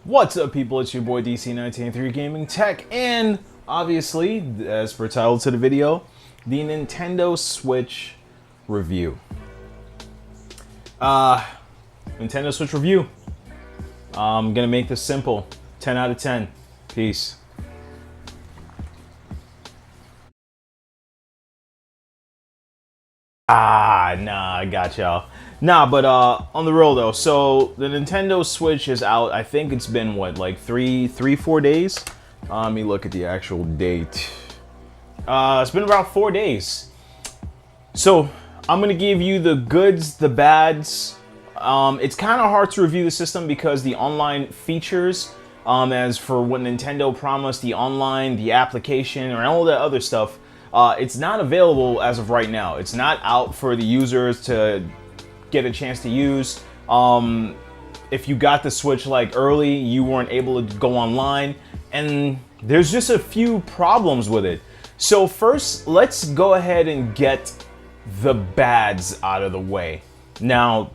What's up, people? It's your boy DC1983 Gaming Tech, and obviously, as per title to the video, the Nintendo Switch review. Nintendo Switch review. I'm gonna make this simple. 10 out of 10. Peace. Nah, I got y'all. Nah, but on the real though, so the Nintendo Switch is out. I think it's been what, like 4 days? Let me look at the actual date. It's been about 4 days. So I'm gonna give you the goods, the bads. It's kind of hard to review the system because the online features, as for what Nintendo promised, the online, the application, and all that other stuff, it's not available as of right now. It's not out for the users to get a chance to use. If you got the Switch like early, you weren't able to go online, and there's just a few problems with it. So first, let's go ahead and get the bads out of the way. Now,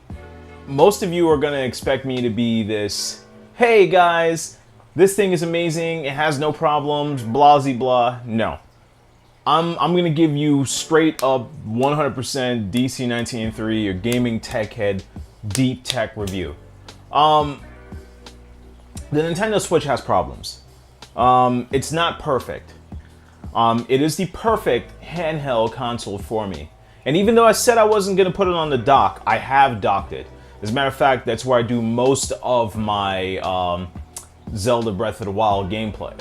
most of you are gonna expect me to be this, hey guys, this thing is amazing, it has no problems, blah blah blah. No. I'm gonna give you straight up 100% DC1983, your gaming tech head, deep tech review. The Nintendo Switch has problems. It's not perfect. It is the perfect handheld console for me. And even though I said I wasn't gonna put it on the dock, I have docked it. As a matter of fact, that's where I do most of my Zelda Breath of the Wild gameplay,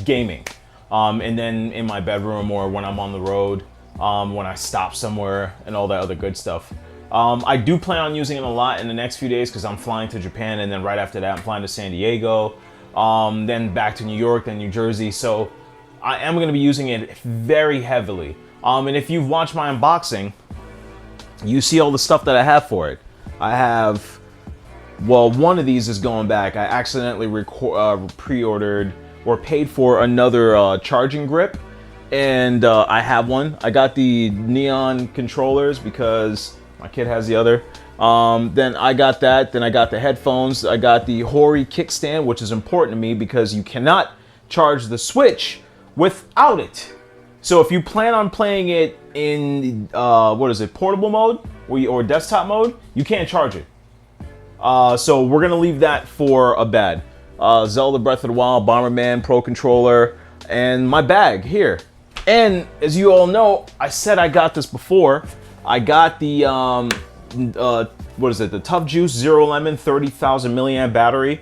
gaming. And then in my bedroom or when I'm on the road, when I stop somewhere and all that other good stuff. I do plan on using it a lot in the next few days because I'm flying to Japan, and then right after that I'm flying to San Diego, then back to New York, then New Jersey. So I am going to be using it very heavily. And if you've watched my unboxing, you see all the stuff that I have for it. I have, well, one of these is going back. I accidentally pre-ordered or paid for another charging grip, and I have one. I got the neon controllers because my kid has the other. Then I got that. Then I got the headphones. I got the Hori kickstand, which is important to me because you cannot charge the Switch without it. So if you plan on playing it in portable mode or desktop mode, you can't charge it. So we're gonna leave that for a bad. Zelda Breath of the Wild, Bomberman Pro Controller, and my bag here. And as you all know, I said I got this before. I got the, the Tough Juice Zero Lemon 30,000 milliamp battery.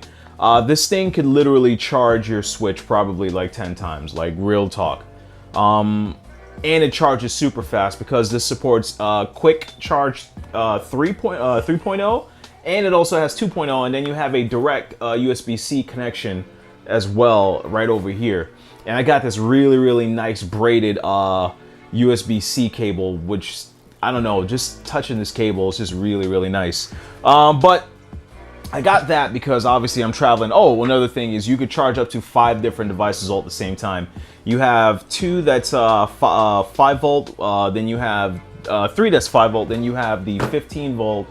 This thing could literally charge your Switch probably like 10 times, like real talk. And it charges super fast because this supports Quick Charge 3.0. And it also has 2.0, and then you have a direct USB-C connection as well right over here. And I got this really, really nice braided USB-C cable, which, I don't know, just touching this cable is just really, really nice. But I got that because obviously I'm traveling. Oh, another thing is you could charge up to 5 different devices all at the same time. You have 2 that's 5 volt, then you have 3 that's 5 volt, then you have the 15 volt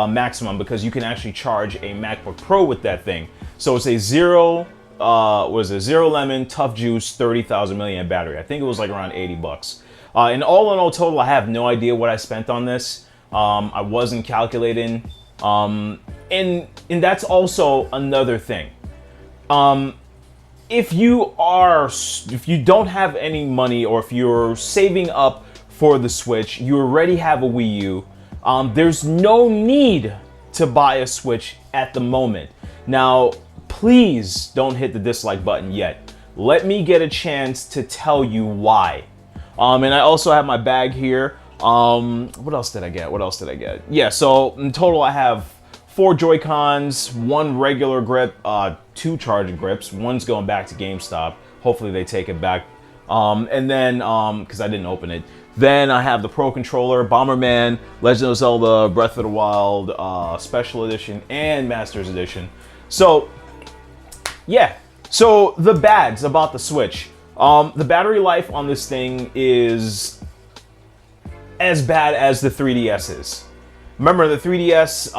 maximum, because you can actually charge a MacBook Pro with that thing. So it's a Zero Lemon Tough Juice 30,000 milliamp battery. I think it was like around 80 bucks. And all in all total, I have no idea what I spent on this. I wasn't calculating. And that's also another thing. If you don't have any money, or if you're saving up for the Switch, you already have a Wii U, there's no need to buy a Switch at the moment. Now, please don't hit the dislike button yet. Let me get a chance to tell you why. And I also have my bag here. What else did I get? Yeah, so in total I have 4 Joy-Cons, 1 regular grip, 2 charging grips. One's going back to GameStop. Hopefully they take it back. And then, because I didn't open it. Then I have the Pro Controller, Bomberman, Legend of Zelda, Breath of the Wild, Special Edition, and Masters Edition. So, yeah. So, the bads about the Switch. The battery life on this thing is as bad as the 3DS is. Remember, the 3DS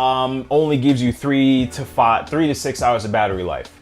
only gives you 3 to 6 hours of battery life.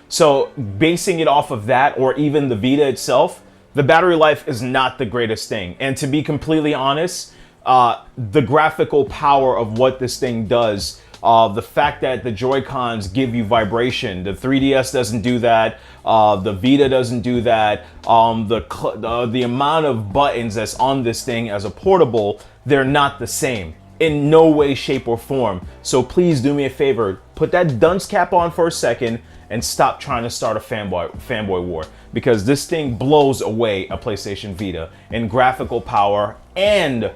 So basing it off of that, or even the Vita itself, the battery life is not the greatest thing. And to be completely honest, the graphical power of what this thing does, the fact that the Joy-Cons give you vibration, the 3DS doesn't do that, the Vita doesn't do that, the amount of buttons that's on this thing as a portable, they're not the same. In no way, shape, or form. So please do me a favor, put that dunce cap on for a second and stop trying to start a fanboy war, because this thing blows away a PlayStation Vita in graphical power and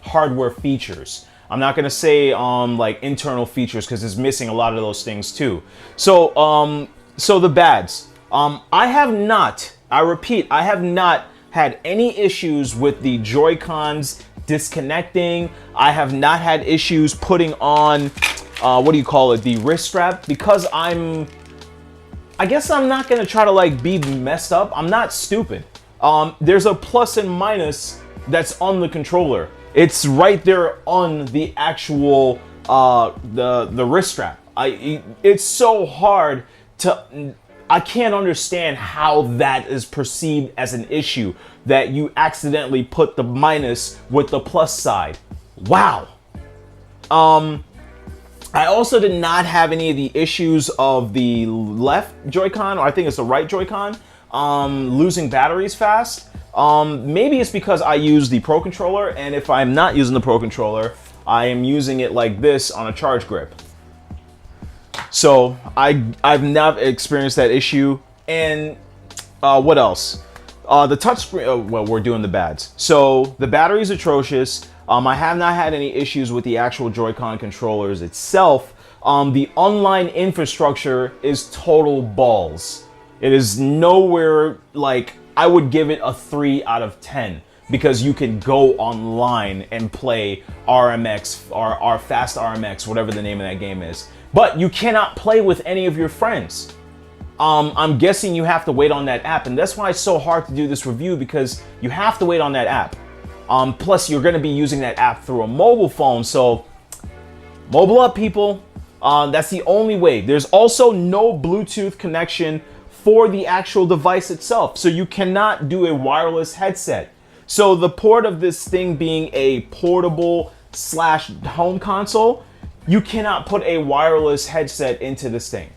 hardware features. I'm not gonna say like internal features, because it's missing a lot of those things too. So so the bads. I repeat, I have not had any issues with the Joy-Cons disconnecting. I have not had issues putting on the wrist strap, because I guess I'm not gonna try to like be messed up. I'm not stupid. There's a plus and minus that's on the controller. It's right there on the actual the wrist strap. It's so hard to, I can't understand how that is perceived as an issue, that you accidentally put the minus with the plus side. Wow. I also did not have any of the issues of the left Joy-Con, or I think it's the right Joy-Con, losing batteries fast. Maybe it's because I use the Pro Controller, and if I'm not using the Pro Controller, I am using it like this on a charge grip. So I've not experienced that issue. And what else? The touchscreen, well, we're doing the bads. So the battery is atrocious. I have not had any issues with the actual Joy-Con controllers itself. The online infrastructure is total balls. It is nowhere, like, I would give it a 3 out of 10, because you can go online and play RMX or Fast RMX, whatever the name of that game is. But you cannot play with any of your friends. I'm guessing you have to wait on that app, and that's why it's so hard to do this review, because you have to wait on that app. Plus, you're going to be using that app through a mobile phone, so mobile up, people. That's the only way. There's also no Bluetooth connection for the actual device itself, so you cannot do a wireless headset. So the port of this thing being a portable / home console, you cannot put a wireless headset into this thing.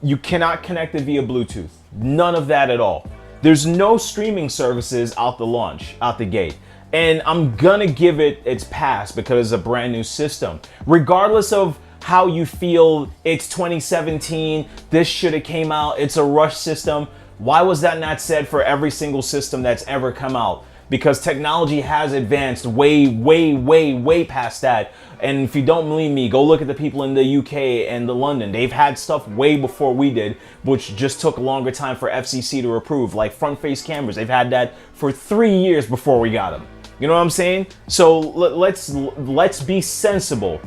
You cannot connect it via Bluetooth. None of that at all. There's no streaming services out the gate. And I'm gonna give it its pass because it's a brand new system. Regardless of how you feel, it's 2017, this should have came out, it's a rush system. Why was that not said for every single system that's ever come out? Because technology has advanced way past that. And if you don't believe me, go look at the people in the UK and the London. They've had stuff way before we did, which just took a longer time for FCC to approve, like front-face cameras. They've had that for 3 years before we got them. You know what I'm saying? So let's be sensible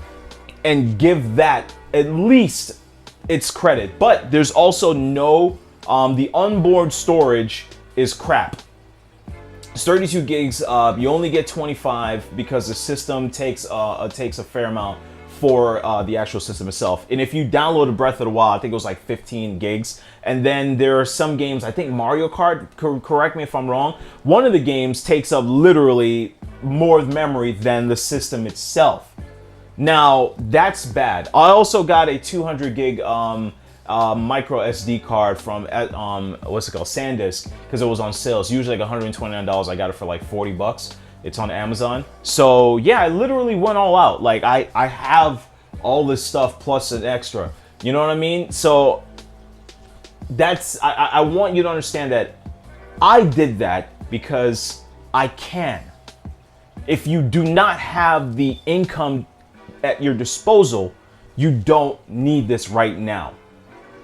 and give that at least its credit. But there's also no, the onboard storage is crap. It's 32 gigs, you only get 25 because the system takes a fair amount for the actual system itself. And if you downloaded Breath of the Wild, I think it was like 15 gigs. And then there are some games, I think Mario Kart, correct me if I'm wrong, one of the games takes up literally more memory than the system itself. Now, that's bad. I also got a 200 gig micro SD card from what's it called, SanDisk, because it was on sale. It's usually like $129. I got it for like 40 bucks. It's on Amazon. So yeah, I literally went all out. Like I have all this stuff plus an extra. You know what I mean? So that's, I want you to understand that I did that because I can. If you do not have the income at your disposal, you don't need this right now.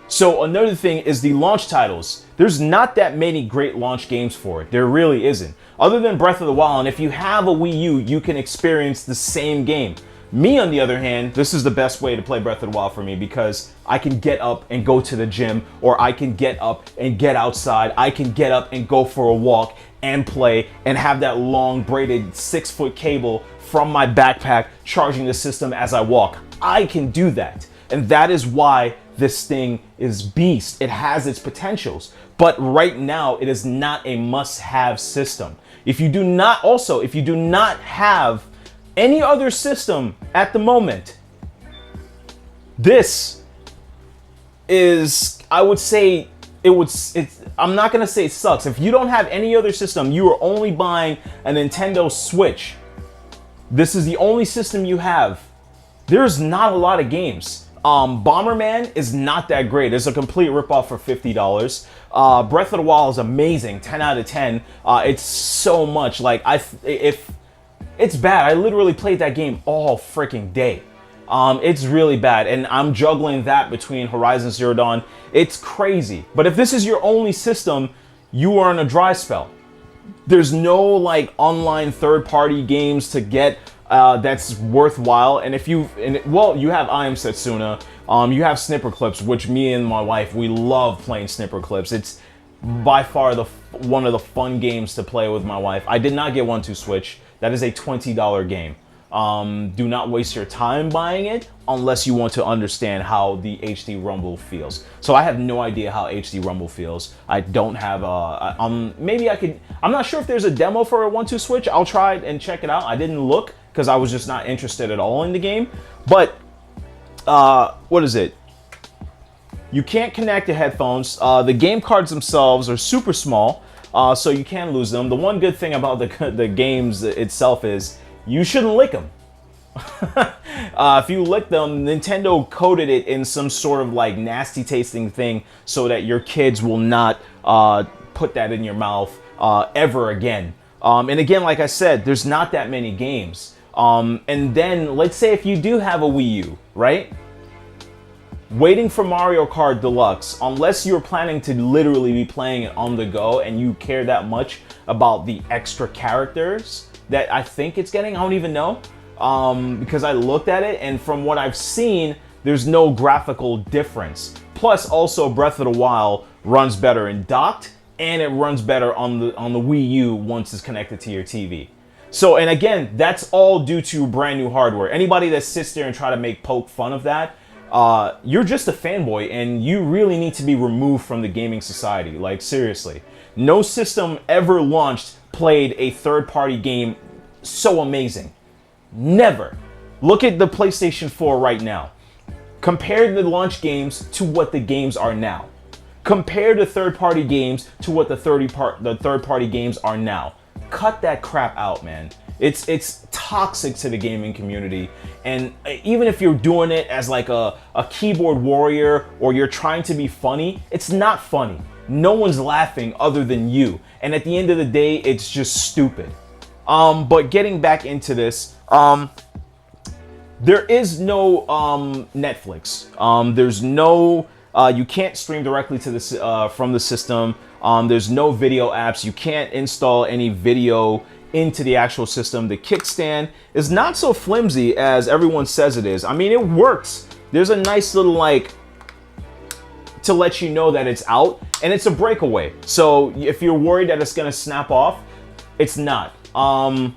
So another thing is the launch titles. There's not that many great launch games for it. There really isn't. Other than Breath of the Wild, and if you have a Wii U, you can experience the same game. Me, on the other hand, this is the best way to play Breath of the Wild for me, because I can get up and go to the gym, or I can get up and get outside. I can get up and go for a walk and play and have that long braided 6-foot cable from my backpack charging the system as I walk. I can do that. And that is why this thing is beast. It has its potentials. But right now, it is not a must-have system. If you do not have any other system at the moment, this is, I would say, I'm not gonna say it sucks. If you don't have any other system, you are only buying a Nintendo Switch. This is the only system you have. There's not a lot of games. Bomberman is not that great. It's a complete ripoff for $50. Breath of the Wild is amazing, 10 out of 10. It's so much like if it's bad. I literally played that game all freaking day. It's really bad, and I'm juggling that between Horizon Zero Dawn. It's crazy. But if this is your only system, you are in a dry spell. There's no like online third-party games to get that's worthwhile. And if you have I Am Setsuna, you have Snipper Clips, which me and my wife, we love playing Snipper Clips. It's by far one of the fun games to play with my wife. I did not get one to Switch. That is a $20 game. Do not waste your time buying it unless you want to understand how the HD Rumble feels. So I have no idea how HD Rumble feels. I don't have maybe I could, I'm not sure if there's a demo for a 1-2 Switch. I'll try it and check it out. I didn't look because I was just not interested at all in the game. But what is it? You can't connect the headphones. The game cards themselves are super small, so you can lose them. The one good thing about the games itself is you shouldn't lick them. If you lick them, Nintendo coded it in some sort of like nasty tasting thing so that your kids will not put that in your mouth ever again. And again, like I said, there's not that many games. And then let's say if you do have a Wii U, right? Waiting for Mario Kart Deluxe, unless you're planning to literally be playing it on the go and you care that much about the extra characters that I think it's getting, I don't even know, because I looked at it and from what I've seen, there's no graphical difference. Plus, also Breath of the Wild runs better in docked, and it runs better on the Wii U once it's connected to your TV. So, and again, that's all due to brand new hardware. Anybody that sits there and try to poke fun of that, you're just a fanboy, and you really need to be removed from the gaming society. Like, seriously. No system ever launched played a third-party game so amazing. Never. Look at the PlayStation 4 right now. Compare the launch games to what the games are now. Compare the third-party games to what the third-party games are now. Cut that crap out, man. It's toxic to the gaming community, and even if you're doing it as like a keyboard warrior or you're trying to be funny, it's not funny. No one's laughing other than you, and at the end of the day, it's just stupid. But getting back into this, there is no Netflix. There's no you can't stream directly to this from the system. There's no video apps. You can't install any video into the actual system. The kickstand is not so flimsy as everyone says it is. I mean, it works. There's a nice little like to let you know that it's out, and it's a breakaway. So if you're worried that it's gonna snap off, it's not. I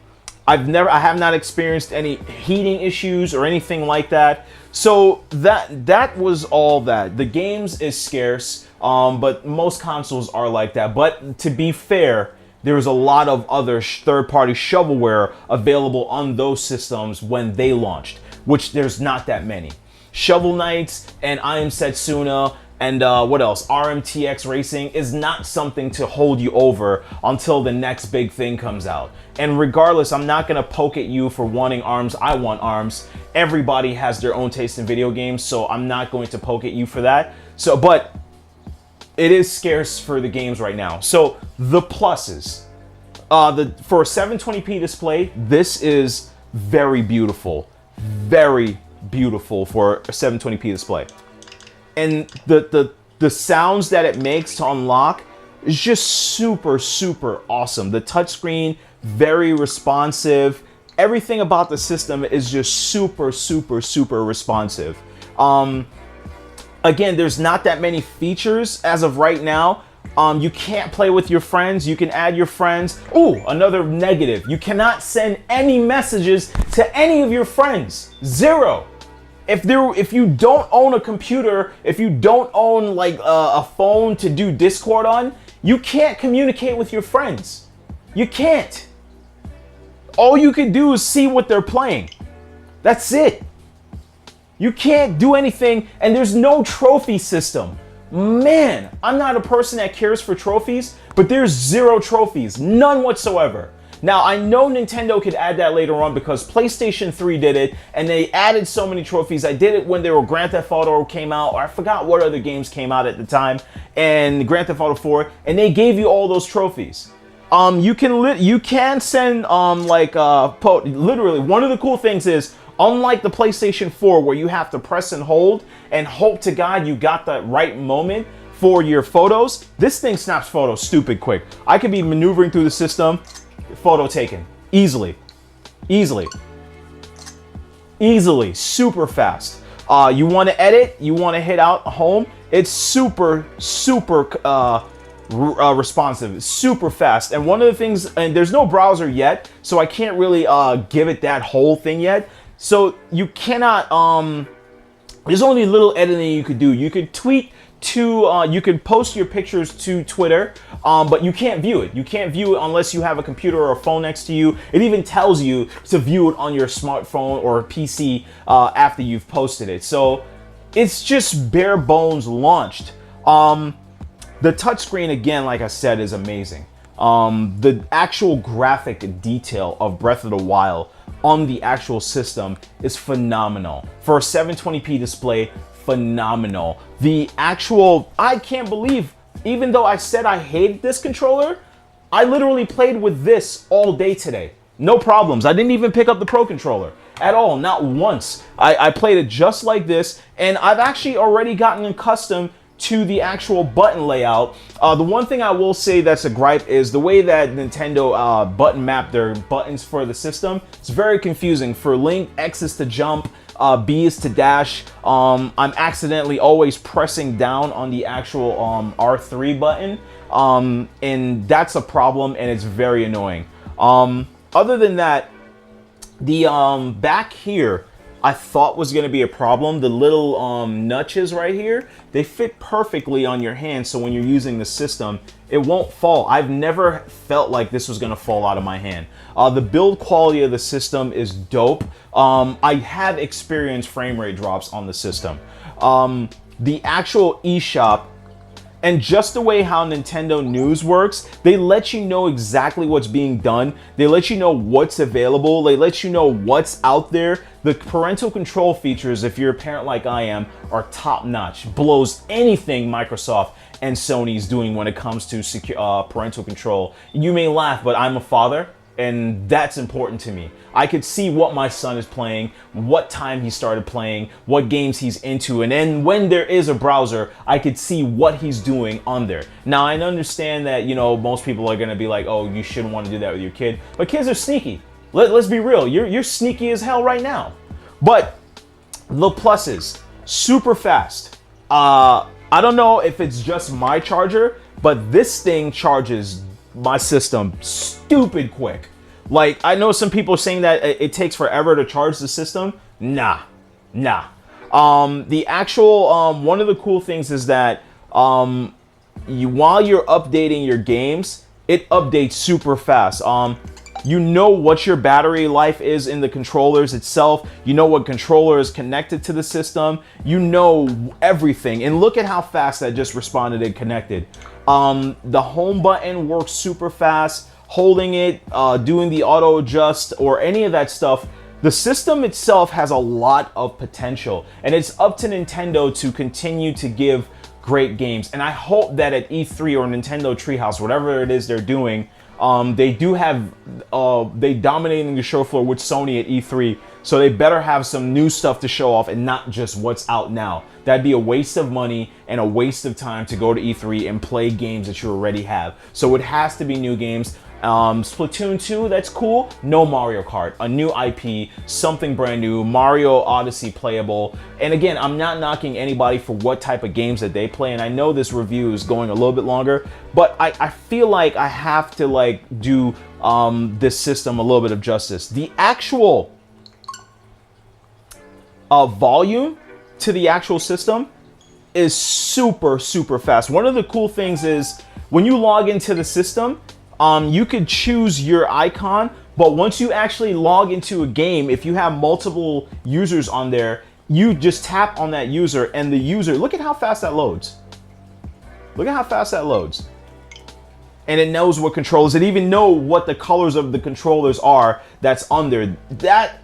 have not experienced any heating issues or anything like that. So that was all that. The games is scarce, but most consoles are like that. But to be fair, there's a lot of other third-party shovelware available on those systems when they launched, which there's not that many. Shovel Knights and I Am Setsuna and what else? RMTX Racing is not something to hold you over until the next big thing comes out. And regardless, I'm not gonna poke at you for wanting ARMS. I want ARMS. Everybody has their own taste in video games, so I'm not going to poke at you for that. So, but it is scarce for the games right now. So the pluses, for a 720p display, this is very beautiful for a 720p display. And the sounds that it makes to unlock is just super awesome. The touchscreen, very responsive. Everything about the system is just super responsive. Again, there's not that many features as of right now. You can't play with your friends. You can add your friends. Ooh, another negative. You cannot send any messages to any of your friends. Zero. If you don't own a computer, if you don't own like a phone to do Discord on, you can't communicate with your friends. You can't. All you can do is see what they're playing. That's it. You can't do anything, and there's no trophy system. Man, I'm not a person that cares for trophies, but there's zero trophies, none whatsoever. Now, I know Nintendo could add that later on because PlayStation 3 did it, and they added so many trophies. I did it when there were Grand Theft Auto came out, or I forgot what other games came out at the time, and Grand Theft Auto 4, and they gave you all those trophies. You can send literally one of the cool things is, unlike the PlayStation 4 where you have to press and hold and hope to God you got the right moment for your photos, this thing snaps photos stupid quick. I could be maneuvering through the system, photo taken. Easily, super fast. You want to edit, you want to hit out home, it's super responsive, it's super fast. And one of the things, and there's no browser yet, so I can't really give it that whole thing yet. So you cannot, there's only little editing you could do. You could tweet to, you could post your pictures to Twitter, but you can't view it. You can't view it unless you have a computer or a phone next to you. It even tells you to view it on your smartphone or PC after you've posted it. So it's just bare bones launched. The touchscreen, again, like I said, is amazing. The actual graphic detail of Breath of the Wild on the actual system is phenomenal. For a 720p display, phenomenal. The actual, I can't believe, even though I said I hated this controller, I literally played with this all day today. No problems. I didn't even pick up the Pro Controller at all, not once. I played it just like this, and I've actually already gotten accustomed to the actual button layout. The one thing I will say that's a gripe is the way that Nintendo button mapped their buttons for the system. It's very confusing. For Link, X is to jump, B is to dash. I'm accidentally always pressing down on the actual R3 button, and that's a problem, and it's very annoying. Other than that, the back here, I thought was going to be a problem. The little notches right here, they fit perfectly on your hand, so when you're using the system, it won't fall. I've never felt like this was going to fall out of my hand. The build quality of the system is dope. I have experienced frame rate drops on the system. The actual eShop, and just the way how Nintendo News works, they let you know exactly what's being done. They let you know what's available. They let you know what's out there. The parental control features, if you're a parent like I am, are top notch. Blows anything Microsoft and Sony's doing when it comes to parental control. You may laugh, but I'm a father, and that's important to me. I could see what my son is playing, what time he started playing, what games he's into, and then when there is a browser, I could see what he's doing on there. Now, I understand that, you know, most people are gonna be like, oh, you shouldn't want to do that with your kid, but kids are sneaky. Let's be real, you're sneaky as hell right now. But the pluses, super fast. I don't know if it's just my charger, but this thing charges my system stupid quick. Like, I know some people are saying that it takes forever to charge the system. Nah. The actual, one of the cool things is that while you're updating your games, it updates super fast. You know what your battery life is in the controllers itself. You know what controller is connected to the system. You know everything. And look at how fast that just responded and connected. The home button works super fast. Holding it, doing the auto adjust or any of that stuff. The system itself has a lot of potential, and it's up to Nintendo to continue to give great games. And I hope that at E3 or Nintendo Treehouse, whatever it is they're doing, they do have, they dominating the show floor with Sony at E3. So they better have some new stuff to show off and not just what's out now. That'd be a waste of money and a waste of time to go to E3 and play games that you already have. So it has to be new games. Splatoon 2, that's cool. No Mario Kart, a new IP, something brand new, Mario Odyssey playable. And again, I'm not knocking anybody for what type of games that they play. And I know this review is going a little bit longer, but I feel like I have to like do this system a little bit of justice. The actual volume to the actual system is super, super fast. One of the cool things is when you log into the system, you could choose your icon, but once you actually log into a game, if you have multiple users on there, you just tap on that user and the user, look at how fast that loads. Look at how fast that loads. And it knows what controllers, it even know what the colors of the controllers are that's on there. That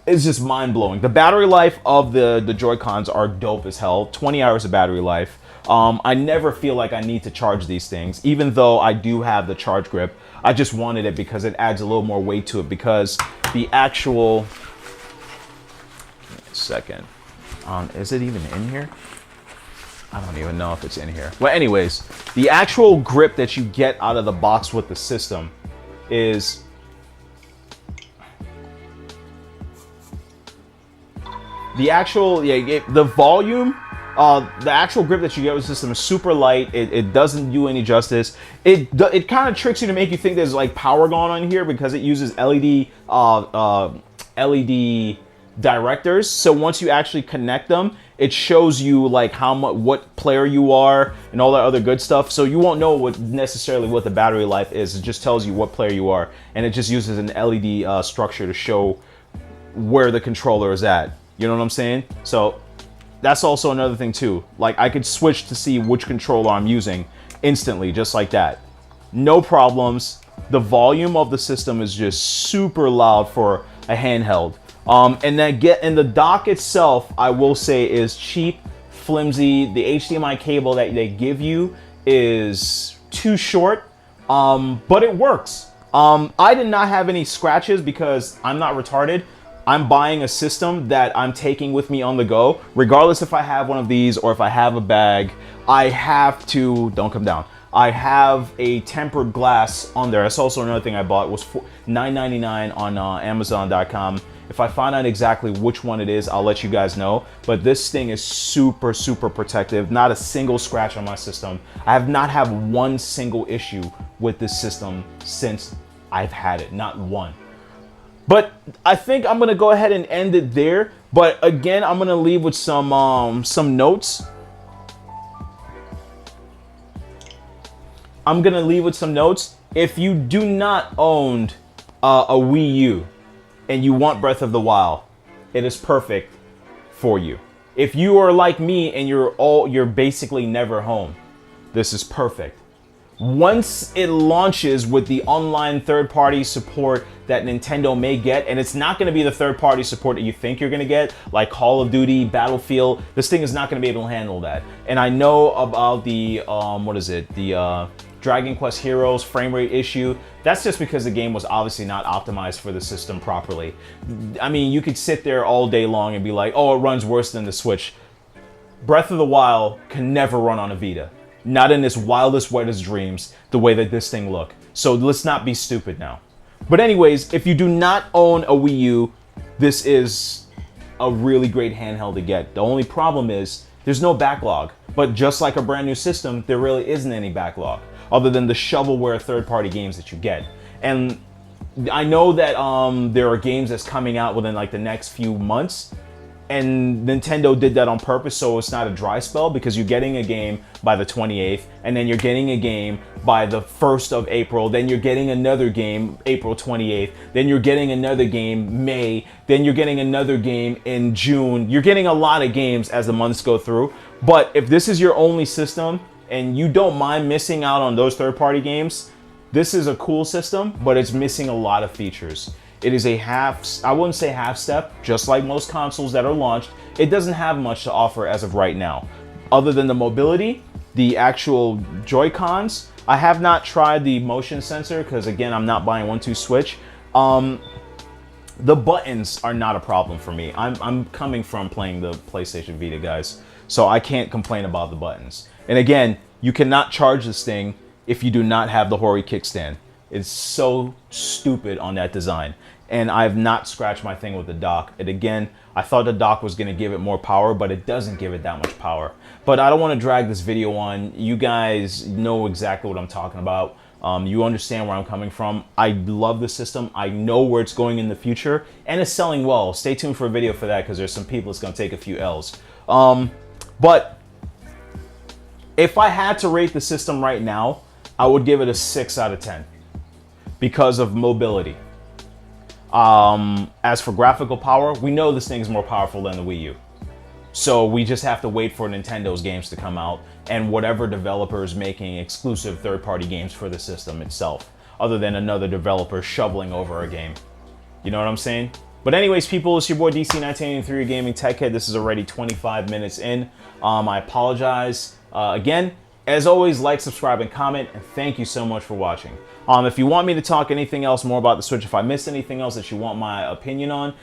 is just mind-blowing. The battery life of the Joy-Cons are dope as hell. 20 hours of battery life. I never feel like I need to charge these things, even though I do have the charge grip. I just wanted it because it adds a little more weight to it, because the actual... Second. Is it even in here? I don't even know if it's in here. Well, anyways, the actual grip that you get out of the box with the system is... The actual, the volume, the actual grip that you get with the system is super light. It doesn't do any justice. It kind of tricks you to make you think there's like power going on here because it uses LED directors. So once you actually connect them, it shows you like how much, what player you are and all that other good stuff. So you won't know what necessarily what the battery life is. It just tells you what player you are, and it just uses an LED structure to show where the controller is at. You know what I'm saying? So that's also another thing too. Like I could switch to see which controller I'm using instantly, just like that. No problems. The volume of the system is just super loud for a handheld. And the dock itself, I will say, is cheap, flimsy. The HDMI cable that they give you is too short, but it works. I did not have any scratches because I'm not retarded. I'm buying a system that I'm taking with me on the go. Regardless if I have one of these or if I have a bag, I have to, don't come down. I have a tempered glass on there. That's also another thing I bought. It was $9.99 on Amazon.com. If I find out exactly which one it is, I'll let you guys know. But this thing is super, super protective. Not a single scratch on my system. I have not had one single issue with this system since I've had it. Not one. But I think I'm gonna go ahead and end it there. But again, I'm gonna leave with some notes. I'm gonna leave with some notes. If you do not own a Wii U and you want Breath of the Wild, it is perfect for you. If you are like me and you're basically never home, this is perfect. Once it launches with the online third-party support that Nintendo may get, and it's not going to be the third-party support that you think you're going to get, like Call of Duty, Battlefield, this thing is not going to be able to handle that. And I know about the, the Dragon Quest Heroes frame rate issue. That's just because the game was obviously not optimized for the system properly. I mean, you could sit there all day long and be like, oh, it runs worse than the Switch. Breath of the Wild can never run on a Vita. Not in its wildest, wettest dreams, the way that this thing look. So let's not be stupid now. But anyways, if you do not own a Wii U, this is a really great handheld to get. The only problem is there's no backlog. But just like a brand new system, there really isn't any backlog other than the shovelware third-party games that you get. And I know that there are games that's coming out within like the next few months. And Nintendo did that on purpose, so it's not a dry spell, because you're getting a game by the 28th, and then you're getting a game by the 1st of April, then you're getting another game April 28th, then you're getting another game May, then you're getting another game in June. You're getting a lot of games as the months go through. But if this is your only system, and you don't mind missing out on those third-party games, this is a cool system, but it's missing a lot of features. It is a I wouldn't say half step, just like most consoles that are launched. It doesn't have much to offer as of right now. Other than the mobility, the actual Joy-Cons. I have not tried the motion sensor because, again, I'm not buying 1-2 Switch. The buttons are not a problem for me. I'm coming from playing the PlayStation Vita, guys, so I can't complain about the buttons. And again, you cannot charge this thing if you do not have the Hori kickstand. It's so stupid on that design. And I've not scratched my thing with the dock. And again, I thought the dock was going to give it more power, but it doesn't give it that much power. But I don't want to drag this video on. You guys know exactly what I'm talking about. You understand where I'm coming from. I love the system. I know where it's going in the future, and it's selling well. Stay tuned for a video for that, because there's some people that's going to take a few L's. But if I had to rate the system right now, I would give it a 6 out of 10 because of mobility. As for graphical power, we know this thing's more powerful than the Wii U. So we just have to wait for Nintendo's games to come out and whatever developer is making exclusive third-party games for the system itself, other than another developer shoveling over a game. You know what I'm saying? But anyways, people, it's your boy DC1983 Gaming Tech Head. This is already 25 minutes in. I apologize. Again, as always, like, subscribe, and comment, and thank you so much for watching. If you want me to talk anything else more about the Switch, if I missed anything else that you want my opinion on,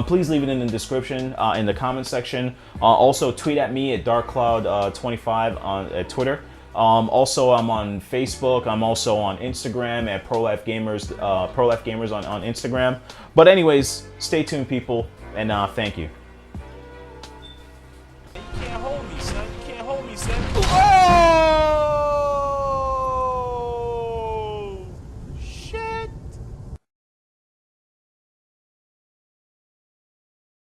please leave it in the description, in the comment section. Also, tweet at me at darkcloud25 at Twitter. Also, I'm on Facebook. I'm also on Instagram at ProLife Gamers on Instagram. But anyways, stay tuned, people, and thank you.